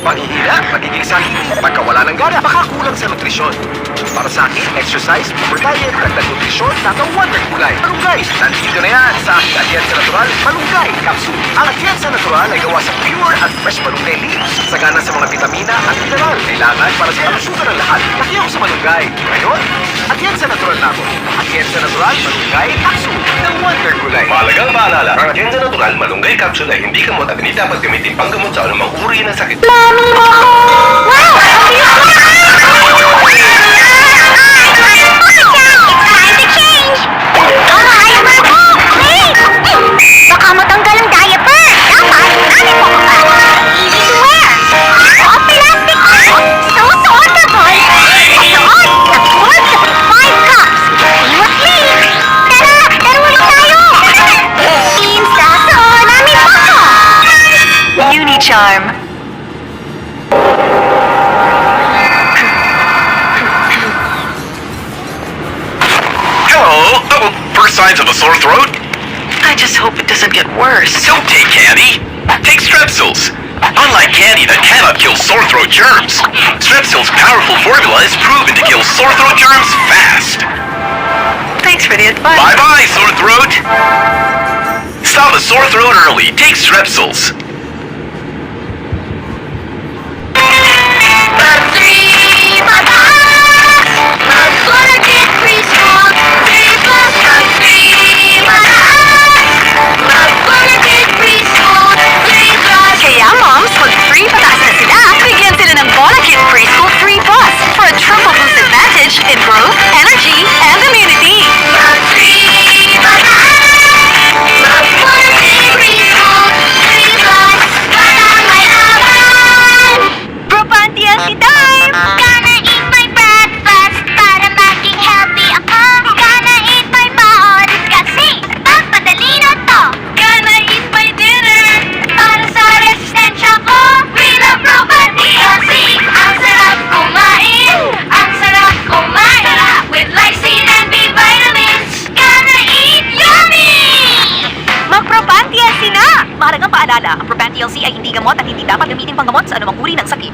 Panghihina, magiging sakit, pagkawala ng gana, baka kulang sa nutrisyon. Para sa akin, exercise, proper diet, dagdag nutrisyon, tatang wonder kulay. Malunggay, nandito na yan sa aking Atienza Natural Malunggay Capsule. Ang Atienza Natural ay gawa sa pure at fresh malunggay leaves. Sagana sa mga vitamina at mineral. Kailangan para sa kalusugan ng lahat. Laki ako sa malunggay. Ngayon, Atienza Natural na ako. Atienza Natural Malunggay Capsule ng wonder kulay. Mahalagang paalala, ang Atienza Natural Malunggay Capsule ay hindi gamot at hindi dapat gamitin panggamot sa anumang uri ng sakit. Mami mo! Wow! Baka matanggal ang diaper! Dapat, namin po ka! Easy to wear! Soft plastic! So sortable! Suot! Absorb sa 5 cups! Iwas clean! Tara! Laro tayo! Team sa suot! Namin po ka! Unicharm. Hello! First signs of a sore throat? I just hope it doesn't get worse. Don't take candy. Take Strepsils. Unlike candy that cannot kill sore throat germs, Strepsils' powerful formula is proven to kill sore throat germs fast. Thanks for the advice. Bye-bye, sore throat. Stop a sore throat early. Take Strepsils. Kaya moms, pag free pataas na sila, bigyan sila ng Bola Kid Preschool 3 Plus for a triple boost advantage in growth, energy, and immunity. Propantiasi time! Gonna eat my breakfast para maging healthy ako. Gonna eat my baon kasi magpadali na to. Gonna eat my dinner para sa resistensya ko. With a Propan TLC, ang sarap kumain. Ang sarap kumain. With lysine and B vitamins. Gonna eat yummy! Mag-Propan TLC na! Mahalagang paalala, ang Propan TLC ay hindi gamot at hindi dapat gamitin panggamot sa anumang uri ng sakit.